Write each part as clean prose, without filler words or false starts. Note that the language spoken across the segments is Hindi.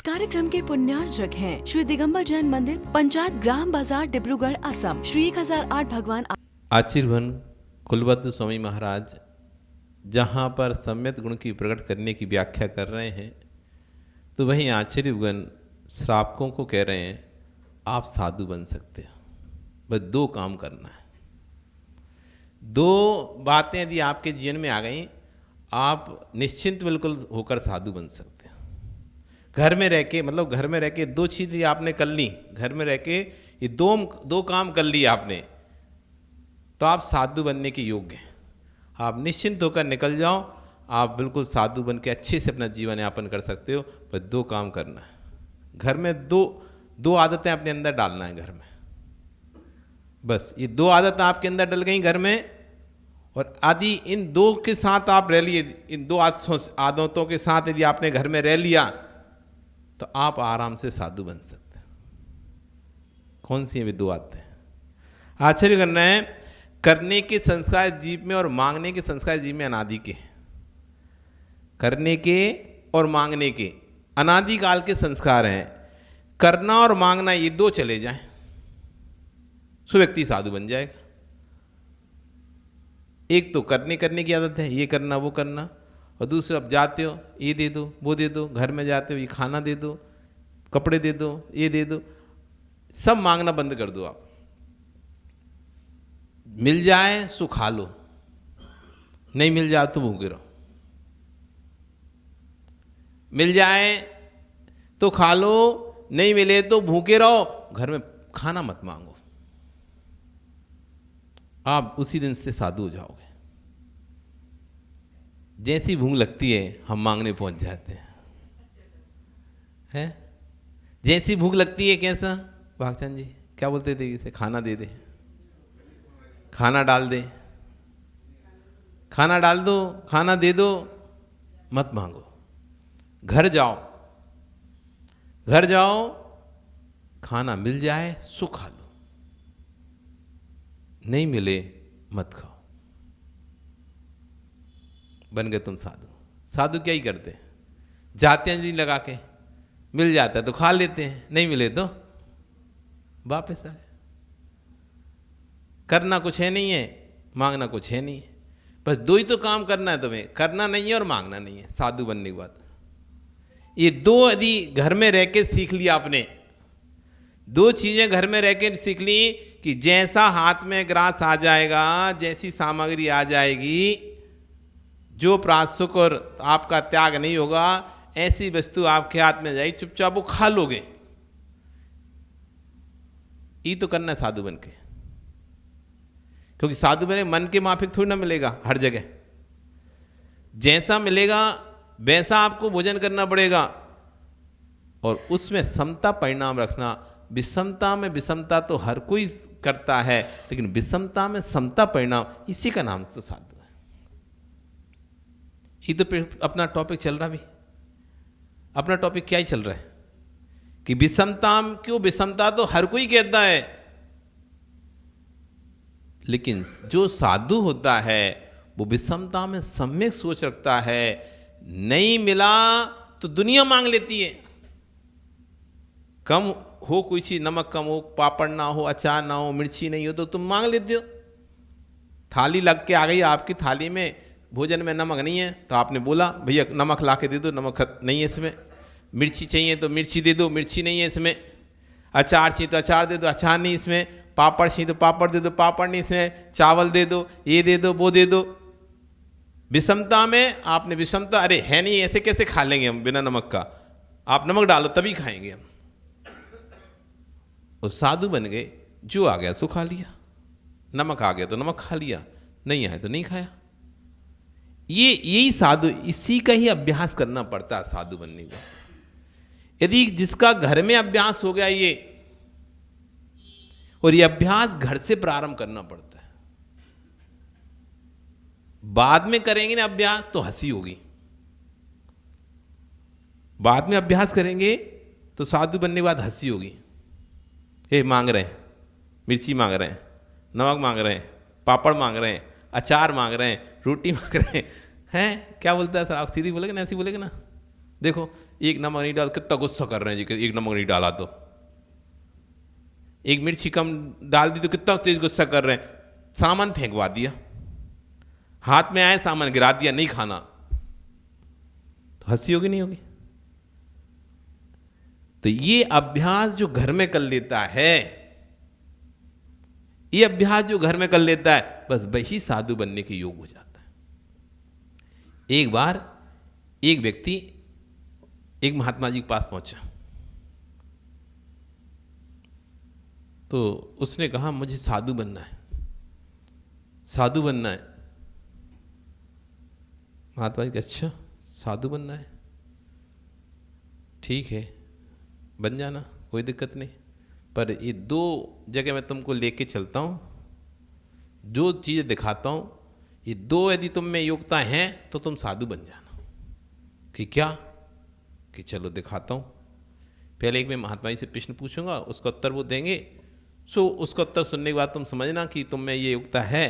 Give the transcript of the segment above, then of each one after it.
इस कार्यक्रम के पुण्यार्जक हैं श्री दिगंबर जैन मंदिर, पंचायत ग्राम बाजार, डिब्रूगढ़, असम। श्री 1008 भगवान आशीर्वन कुलवत्त स्वामी महाराज जहाँ पर सम्यक गुण की प्रकट करने की व्याख्या कर रहे हैं, तो वहीं आचार्यगण श्रावकों को कह रहे हैं आप साधु बन सकते हो, बस दो काम करना है। दो बातें यदि आपके जीवन में आ गई, आप निश्चिंत बिल्कुल होकर साधु बन सकते हो। घर में रह के, मतलब घर में रह के दो चीज़ें आपने कर ली, घर में रह के ये दो काम कर लिए आपने, तो आप साधु बनने के योग्य हैं। आप निश्चिंत होकर निकल जाओ, आप बिल्कुल साधु बन के अच्छे से अपना जीवन यापन कर सकते हो। बस दो काम करना है। घर में दो आदतें अपने अंदर डालना है घर में। बस ये दो आदतें आपके अंदर डल गई घर में, और आदि इन दो के साथ आप रह लिए, इन दो आदतों के साथ यदि आपने घर में रह लिया, तो आप आराम से साधु बन सकते हैं। कौन सी है वे दो आदतें? आश्चर्य करना है, करने के संस्कार जीव में और मांगने के संस्कार जीव में अनादि के। करने के और मांगने के अनादि काल के संस्कार हैं। करना और मांगना ये दो चले जाएं, सो व्यक्ति साधु बन जाएगा। एक तो करने की आदत है, ये करना वो करना, और दूसरे अब जाते हो ये दे दो वो दे दो, घर में जाते हो ये खाना दे दो, कपड़े दे दो, ये दे दो, सब मांगना बंद कर दो। आप मिल जाए सो खा लो, नहीं मिल जाए तो भूखे रहो। मिल जाए तो खा लो, नहीं मिले तो भूखे रहो, घर में खाना मत मांगो। आप उसी दिन से साधु हो जाओगे। जैसी भूख लगती है हम मांगने पहुंच जाते हैं। जैसी भूख लगती है, कैसा भागचंद जी क्या बोलते थे इसे, खाना दे दे, खाना डाल दे, खाना डाल दो, खाना दे दो, मत मांगो। घर जाओ, घर जाओ, खाना मिल जाए सो खा लो, नहीं मिले मत खाओ। बन गए तुम साधु। साधु क्या ही करते हैं, जाते हैं जी लगा के, मिल जाता है तो खा लेते हैं, नहीं मिले तो वापस आए। करना कुछ है नहीं है, मांगना कुछ है नहीं है, बस दो ही तो काम करना है तुम्हें, करना नहीं है और मांगना नहीं है। साधु बनने के बाद ये दो यदि घर में रह के सीख लिया आपने, दो चीजें घर में रह के सीख ली कि जैसा हाथ में ग्रास आ जाएगा, जैसी सामग्री आ जाएगी, जो प्रासुक और आपका त्याग नहीं होगा, ऐसी वस्तु आपके हाथ में जाएगी, चुपचाप वो खा लोगे। ये तो करना है साधु बन के, क्योंकि साधु बने मन के माफिक थोड़ी ना मिलेगा हर जगह। जैसा मिलेगा वैसा आपको भोजन करना पड़ेगा, और उसमें समता परिणाम रखना। विषमता में विषमता तो हर कोई करता है, लेकिन विषमता में समता परिणाम, इसी का नाम तो साधु है। ये तो अपना टॉपिक चल रहा भी, अपना टॉपिक क्या ही चल रहा है कि विषमता क्यों, विषमता तो हर कोई कहता है, लेकिन जो साधु होता है वो विषमता में सम्यक सोच रखता है। नहीं मिला तो दुनिया मांग लेती है। कम हो कोई चीज, नमक कम हो, पापड़ ना हो, अचार ना हो, मिर्ची नहीं हो, तो तुम मांग लेते हो। थाली लग के आ गई, आपकी थाली में भोजन में नमक नहीं है, तो आपने बोला भैया नमक ला के दे दो, नमक नहीं है इसमें। मिर्ची चाहिए तो मिर्ची दे दो, मिर्ची नहीं है इसमें। अचार चाहिए तो अचार दे दो, अचार नहीं इसमें। पापड़ चाहिए तो पापड़ दे दो, पापड़ नहीं इसमें। चावल दे दो, ये दे दो, वो दे दो। विषमता में आपने विषमता, अरे है नहीं, ऐसे कैसे खा लेंगे हम बिना नमक का, आप नमक डालो तभी खाएंगे हम। और साधु बन गए, जो आ गया सो खा लिया, नमक आ गया तो नमक खा लिया, नहीं आया तो नहीं खाया। यही साधु, इसी का ही अभ्यास करना पड़ता है साधु बनने का। यदि जिसका घर में अभ्यास हो गया ये, और ये अभ्यास घर से प्रारंभ करना पड़ता है। बाद में करेंगे ना अभ्यास तो हंसी होगी, बाद में अभ्यास करेंगे तो साधु बनने के बाद हंसी होगी। हे मांग रहे हैं, मिर्ची मांग रहे हैं, नमक मांग रहे हैं, पापड़ मांग रहे हैं, अचार मांग रहे हैं, रोटी मांग रहे हैं। क्या बोलता है सर, आप सीधी बोलेगे ना, ऐसी बोलेगे ना, देखो एक नमक नहीं डाल, कितना गुस्सा कर रहे हैं जी कि एक नमक नहीं डाला तो, एक मिर्ची कम डाल दी तो कितना तेज गुस्सा कर रहे हैं, सामान फेंकवा दिया, हाथ में आए सामान गिरा दिया, नहीं खाना, तो हंसी होगी नहीं होगी? तो ये अभ्यास जो घर में कर लेता है, ये अभ्यास जो घर में कर लेता है, बस वही साधु बनने के योग हो जाता है। एक बार एक व्यक्ति एक महात्मा जी के पास पहुंचा, तो उसने कहा मुझे साधु बनना है, साधु बनना है। महात्मा जी कहा अच्छा साधु बनना है, ठीक है बन जाना, कोई दिक्कत नहीं, पर ये 2 जगह मैं तुमको लेके चलता हूँ, जो चीज़ें दिखाता हूँ, ये 2 यदि तुम में योग्यता हैं तो तुम साधु बन जाना। कि क्या? कि चलो दिखाता हूँ। पहले एक मैं महात्मा जी से प्रश्न पूछूंगा, उसका उत्तर वो देंगे, सो उसका उत्तर सुनने के बाद तुम समझना कि तुम में ये योग्यता है,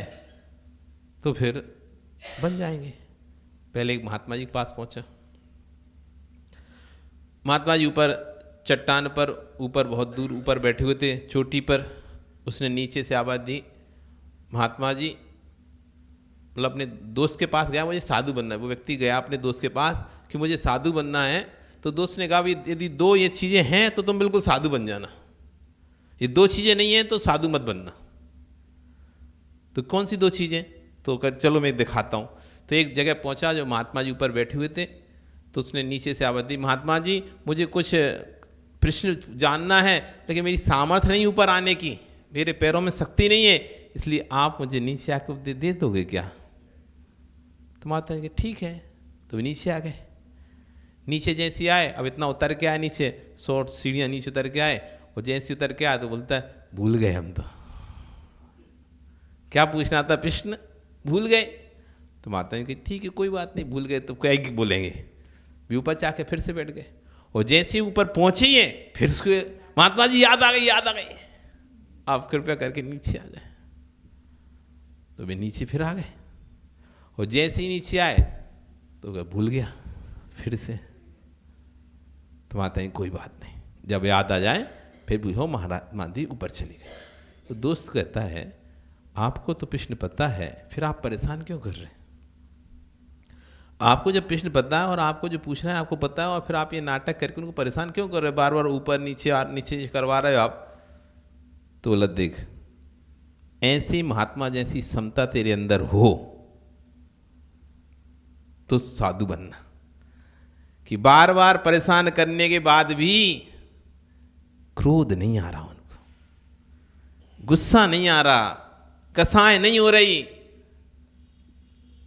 तो फिर बन जाएंगे। पहले एक महात्मा जी के पास पहुंचा, महात्मा जी ऊपर चट्टान पर ऊपर बहुत दूर ऊपर बैठे हुए थे चोटी पर। उसने नीचे से आवाज़ दी, महात्मा जी, मतलब अपने दोस्त के पास गया, मुझे साधु बनना है। वो व्यक्ति गया अपने दोस्त के पास कि मुझे साधु बनना है, तो दोस्त ने कहा यदि 2 ये चीज़ें हैं तो तुम बिल्कुल साधु बन जाना, ये 2 चीज़ें नहीं हैं तो साधु मत बनना। तो कौन सी 2 चीज़ें? तो कर चलो मैं दिखाता हूँ। तो एक जगह पहुँचा जो महात्मा जी ऊपर बैठे हुए थे, तो उसने नीचे से आवाज़ दी, महात्मा जी मुझे कुछ प्रश्न जानना है, लेकिन मेरी सामर्थ्य नहीं ऊपर आने की, मेरे पैरों में शक्ति नहीं है, इसलिए आप मुझे नीचे आकर दे दोगे क्या? तो माता जी ठीक है, तो नीचे आ गए। नीचे जैसे आए, अब इतना उतर के आए नीचे, 100 सीढ़ियाँ नीचे उतर के आए, और जैसे उतर के आए तो बोलता है भूल गए हम तो, क्या पूछना था प्रश्न, भूल गए। तो माता जी कही ठीक है कोई बात नहीं, भूल गए तो क्या बोलेंगे। भी ऊपर जाके फिर से बैठ गए, और जैसे ही ऊपर पहुंचे ही फिर उसको महात्मा जी याद आ गई, याद आ गई, आप कृपया करके नीचे आ जाए। तो वे नीचे फिर आ गए, और जैसे ही नीचे आए तो भूल गया फिर से। तो माता जी कोई बात नहीं, जब याद आ जाए फिर बुझो, महात्मा जी ऊपर चली गए। तो दोस्त कहता है आपको तो प्रश्न पता है, फिर आप परेशान क्यों कर रहे हैं? आपको जब प्रश्न पता है और आपको जो पूछना है आपको पता है, और फिर आप ये नाटक करके उनको परेशान क्यों कर रहे हो, बार बार ऊपर नीचे नीचे करवा रहे हो आप? तो बोला देख, ऐसी महात्मा जैसी समता तेरे अंदर हो तो साधु बनना, कि बार बार परेशान करने के बाद भी क्रोध नहीं आ रहा, उनको गुस्सा नहीं आ रहा, कसाय नहीं हो रही।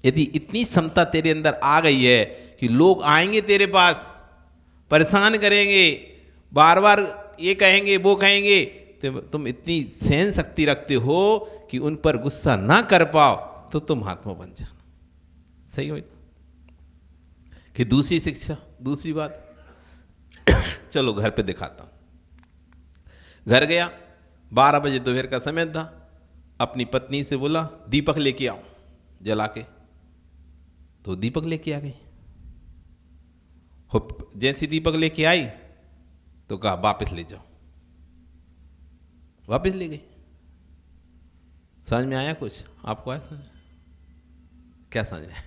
यदि इतनी क्षमता तेरे अंदर आ गई है कि लोग आएंगे तेरे पास, परेशान करेंगे, बार बार ये कहेंगे वो कहेंगे, तो तुम इतनी सहन शक्ति रखते हो कि उन पर गुस्सा ना कर पाओ, तो तुम महात्मा बन जाना। सही हो? कि दूसरी शिक्षा, दूसरी बात चलो घर पे दिखाता हूं। घर गया, 12 बजे दोपहर का समय था, अपनी पत्नी से बोला दीपक लेके आओ जला के, तो दीपक लेके आ गई। जैसी दीपक लेके आई तो कहा वापस ले जाओ, वापस ले गई। समझ में आया कुछ आपको? आया समझ? क्या समझ आया?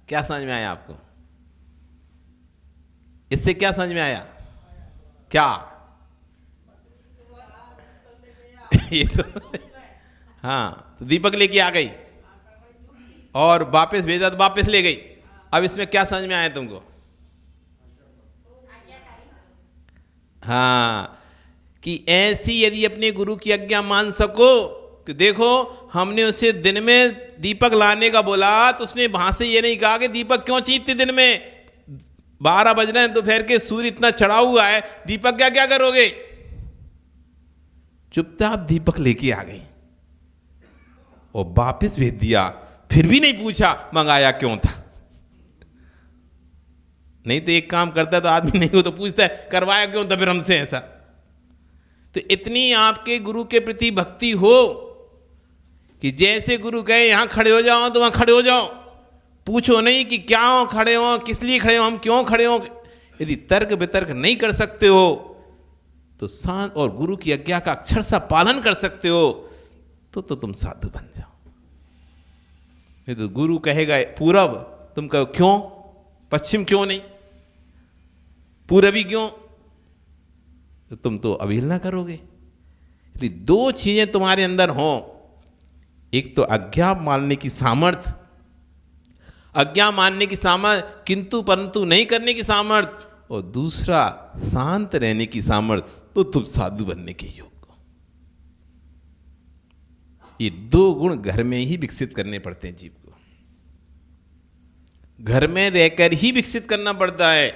क्या समझ में आया आपको? इससे क्या समझ में आया? क्या? ये तो हाँ, तो दीपक लेके आ गई और वापस भेजा तो वापस ले गई। अब इसमें क्या समझ में आया तुमको? हाँ, कि ऐसी यदि अपने गुरु की आज्ञा मान सको कि देखो हमने उसे दिन में दीपक लाने का बोला, तो उसने वहां से ये नहीं कहा कि दीपक क्यों चाहिए दिन में, 12 बज रहे हैं दोपहर के, सूर्य इतना चढ़ा हुआ है, दीपक क्या क्या करोगे? चुपचाप दीपक लेके आ गई और वापस भेज दिया, फिर भी नहीं पूछा मंगाया क्यों था। नहीं तो एक काम करता तो आदमी नहीं हो तो पूछता है करवाया क्यों था फिर हमसे ऐसा। तो इतनी आपके गुरु के प्रति भक्ति हो कि जैसे गुरु कहे यहां खड़े हो जाओ तो वहां खड़े हो जाओ, पूछो नहीं कि क्या हो खड़े हो, किस लिए खड़े हो, हम क्यों खड़े हो। यदि तर्क वितर्क नहीं कर सकते हो तो शांत और गुरु की आज्ञा का अक्षर सा पालन कर सकते हो तो तुम साधु बन जाओ। नहीं तो गुरु कहेगा पूरब, तुम कहो क्यों, पश्चिम क्यों नहीं, पूरबी क्यों, तो तुम तो अवहेलना करोगे। इसलिए दो चीजें तुम्हारे अंदर हो, एक तो आज्ञा मानने की सामर्थ्य, आज्ञा मानने की सामर्थ्य किंतु परंतु नहीं करने की सामर्थ्य, और दूसरा शांत रहने की सामर्थ्य, तो तुम साधु बनने के योग्य हो। ये दो गुण घर में ही विकसित करने पड़ते हैं जीव को, घर में रहकर ही विकसित करना पड़ता है,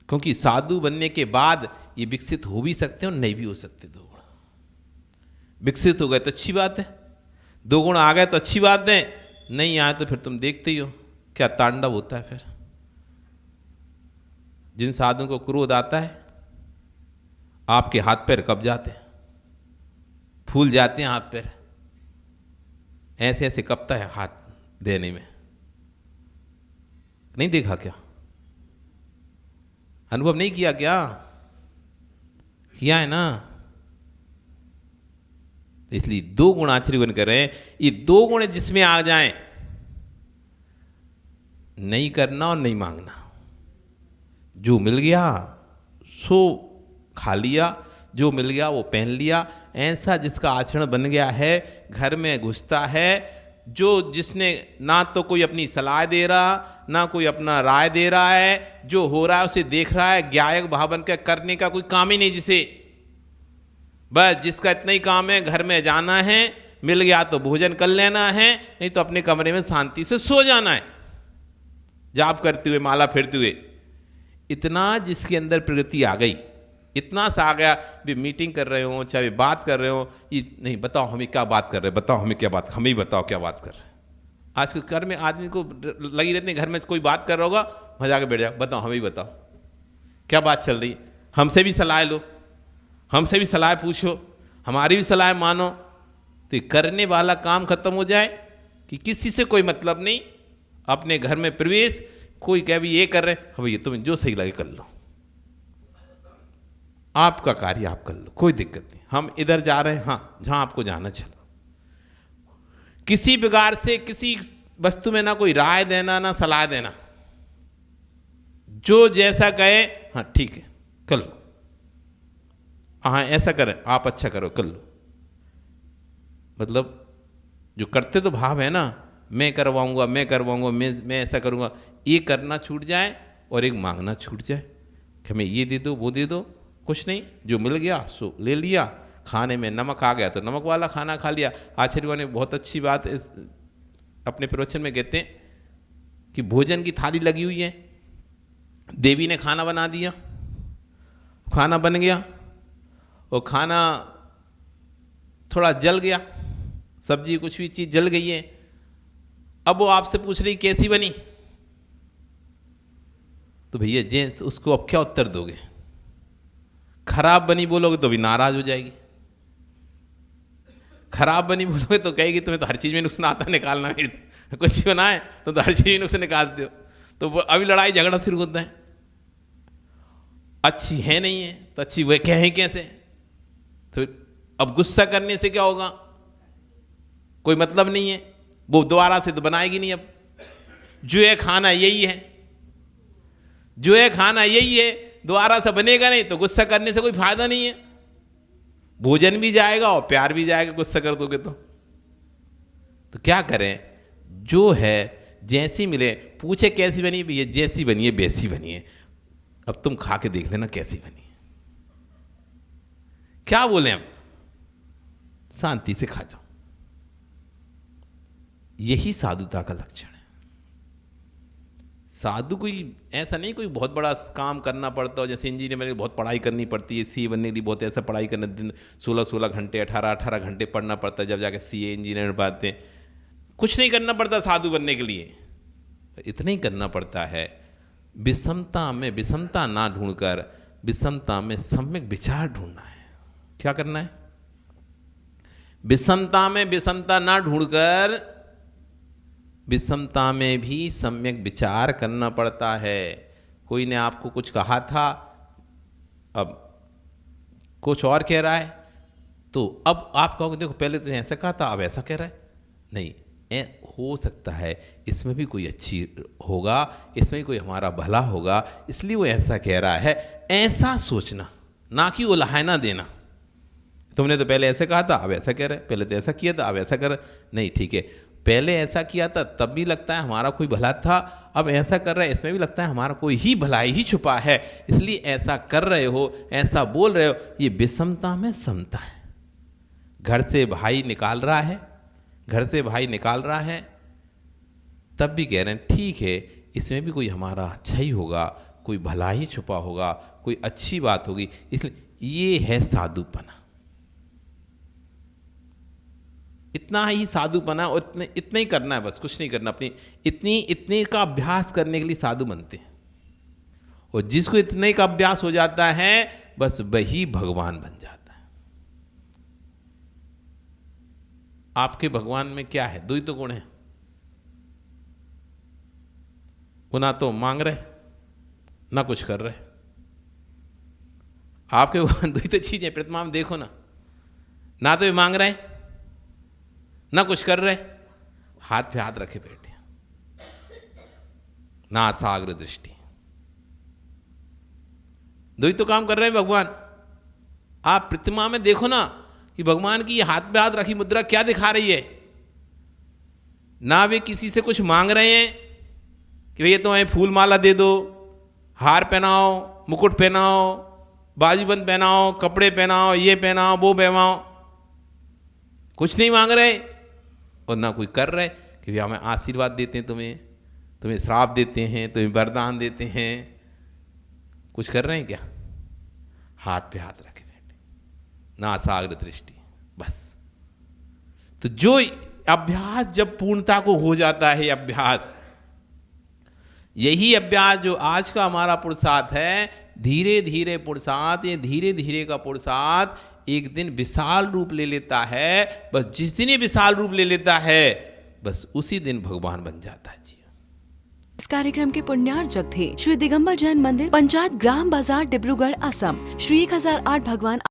क्योंकि साधु बनने के बाद ये विकसित हो भी सकते हैं और नहीं भी हो सकते। दो गुण विकसित हो गए तो अच्छी बात है, दो गुण आ गए तो अच्छी बात है, नहीं आए तो फिर तुम देखते ही हो क्या तांडव होता है। फिर जिन साधुओं को क्रोध आता है आपके हाथ पैर कब जाते हैं, फूल जाते हैं हाथ पैर, ऐसे ऐसे कपता है हाथ देने में। नहीं देखा क्या, अनुभव नहीं किया क्या, किया है ना। तो इसलिए दो गुण आचर्य बन कर रहे हैं, ये दो गुण जिसमें आ जाएं, नहीं करना और नहीं मांगना, जो मिल गया सो खा लिया, जो मिल गया वो पहन लिया, ऐसा जिसका आचरण बन गया है, घर में घुसता है, जो जिसने ना तो कोई अपनी सलाह दे रहा ना कोई अपना राय दे रहा है, जो हो रहा है उसे देख रहा है, ज्ञायक भाव बन कर करने का कोई काम ही नहीं जिसे, बस जिसका इतना ही काम है घर में जाना है, मिल गया तो भोजन कर लेना है, नहीं तो अपने कमरे में शांति से सो जाना है, जाप करते हुए माला फेरते हुए। इतना जिसके अंदर प्रगति आ गई, इतना सा आ गया, भी मीटिंग कर रहे हो चाहे बात कर रहे हो, ये नहीं बताओ हमें क्या बात कर रहे, बताओ हमें क्या बात, हमें ही बताओ क्या बात कर रहे हैं। आज के घर में आदमी को लगी रहती है, घर में कोई बात कर रहा होगा वहाँ जाकर बैठ जाओ, बताओ हमें ही बताओ क्या बात चल रही है, हमसे भी सलाह लो, हमसे भी सलाह पूछो, हमारी भी सलाह मानो। तो करने वाला काम खत्म हो जाए कि किसी से कोई मतलब नहीं, अपने घर में प्रवेश, कोई कह भी ये कर रहे हैं, भैया तुम्हें जो सही लगे कर लो, आपका कार्य आप कर लो, कोई दिक्कत नहीं, हम इधर जा रहे हैं, हाँ जहां आपको जाना चलो। किसी प्रकार से किसी वस्तु में ना कोई राय देना ना सलाह देना, जो जैसा कहे हाँ ठीक है कर लो, हाँ ऐसा करें आप अच्छा करो कर लो। मतलब जो करते तो भाव है ना, मैं करवाऊंगा मैं करवाऊंगा मैं ऐसा करूंगा, ये करना छूट जाए और एक मांगना छूट जाए कि हमें ये दे दो वो दे दो, कुछ नहीं, जो मिल गया सो ले लिया। खाने में नमक आ गया तो नमक वाला खाना खा लिया। आचार्य ने बहुत अच्छी बात इस अपने प्रवचन में कहते हैं कि भोजन की थाली लगी हुई है, देवी ने खाना बना दिया, खाना बन गया और खाना थोड़ा जल गया, सब्जी कुछ भी चीज़ जल गई है, अब वो आपसे पूछ रही कैसी बनी, तो भैया जेंस उसको अब क्या उत्तर दोगे? खराब बनी बोलोगे तो भी नाराज हो जाएगी, खराब बनी बोलोगे तो कहेगी तुम्हें तो हर चीज़ में नुक्सान आता निकालना है, कुछ भी बनाए तो हर चीज़ में नुक्सान निकालते हो, तो वो अभी लड़ाई झगड़ा शुरू होता है। अच्छी है नहीं है तो अच्छी वह कहें कैसे, तो अब गुस्सा करने से क्या होगा, कोई मतलब नहीं है, वो दोबारा से तो बनाएगी नहीं। अब जो है खाना यही है, जो है खाना यही है, दोबारा से बनेगा नहीं, तो गुस्सा करने से कोई फायदा नहीं है, भोजन भी जाएगा और प्यार भी जाएगा गुस्सा कर दोगे तो क्या करें, जो है जैसी मिले, पूछे कैसी बनी, ये जैसी बनी है वैसी बनी है, अब तुम खा के देख लेना कैसी बनी है, क्या बोले, अब शांति से खा जाओ। यही साधुता का लक्षण है। साधु कोई ऐसा नहीं कोई बहुत बड़ा काम करना पड़ता हो, जैसे इंजीनियर में बहुत पढ़ाई करनी पड़ती है, सीए बनने के लिए बहुत ऐसा पढ़ाई करना, दिन 16-16 घंटे 18-18 घंटे पढ़ना पड़ता है, जब जाके सीए इंजीनियर पाते हैं। कुछ नहीं करना पड़ता साधु बनने के लिए, इतना ही करना पड़ता है, विषमता में विषमता ना ढूंढकर विषमता में सम्यक विचार ढूंढना है। क्या करना है? विषमता में विषमता ना ढूंढकर विषमता में भी सम्यक विचार करना पड़ता है। कोई ने आपको कुछ कहा था, अब कुछ और कह रहा है, तो अब आप कहोगे देखो पहले तो ऐसा कहा था, अब ऐसा कह रहा है। नहीं, हो सकता है इसमें भी कोई अच्छी होगा, इसमें भी कोई हमारा भला होगा, इसलिए वो ऐसा कह रहा है। ऐसा सोचना, ना कि उलाहना देना। तुमने तो पहले ऐसे कहा था, अब ऐसा कह रहा है, पहले तो ऐसा किया था, अब ऐसा कर रहा है। नहीं, ठीक है, पहले ऐसा किया था तब भी लगता है हमारा कोई भला था, अब ऐसा कर रहा है इसमें भी लगता है हमारा कोई ही भलाई ही छुपा है, इसलिए ऐसा कर रहे हो, ऐसा बोल रहे हो। ये विषमता में समता है। घर से भाई निकाल रहा है, घर से भाई निकाल रहा है, तब भी कह रहे हैं ठीक है, इसमें भी कोई हमारा अच्छा ही होगा, कोई भला ही छुपा होगा, कोई अच्छी बात होगी। इसलिए ये है साधुपना। इतना ही साधुपना, और इतना ही करना है, बस कुछ नहीं करना। अपनी इतने का अभ्यास करने के लिए साधु बनते हैं। और जिसको इतने का अभ्यास हो जाता है, बस वही भगवान बन जाता है। आपके भगवान में क्या है? दो ही तो गुण है। वो ना तो मांग रहे, ना कुछ कर रहे। आपके भगवान दो ही तो चीजें, प्रतिमा में देखो ना तो ये मांग रहे, ना कुछ कर रहे, हाथ पे हाथ रखे बैठे, ना साग्र दृष्टि। दो ही तो काम कर रहे हैं भगवान। आप प्रतिमा में देखो ना कि भगवान की हाथ पे हाथ रखी मुद्रा क्या दिखा रही है। ना वे किसी से कुछ मांग रहे हैं कि भैया तुम्हें फूल माला दे दो, हार पहनाओ, मुकुट पहनाओ, बाजूबंद पहनाओ, कपड़े पहनाओ, ये पहनाओ, वो पहनाओ। कुछ नहीं मांग रहे, और ना कोई कर रहे कि भैया हमें आशीर्वाद देते हैं, तुम्हें श्राप देते हैं, तुम्हें वरदान देते हैं। कुछ कर रहे हैं क्या? हाथ पे हाथ रखे बैठे, ना साग्र दृष्टि, बस। तो जो अभ्यास जब पूर्णता को हो जाता है, अभ्यास, यही अभ्यास जो आज का हमारा पुरुषार्थ है, धीरे धीरे पुरुषार्थ, ये धीरे धीरे का पुरुषार्थ एक दिन विशाल रूप ले लेता है। बस जिस दिन ये विशाल रूप ले लेता है, बस उसी दिन भगवान बन जाता है। जी, इस कार्यक्रम के पुण्यार्जक थे श्री दिगंबर जैन मंदिर, पंचायत ग्राम बाजार, डिब्रूगढ़, असम। श्री 1008 भगवान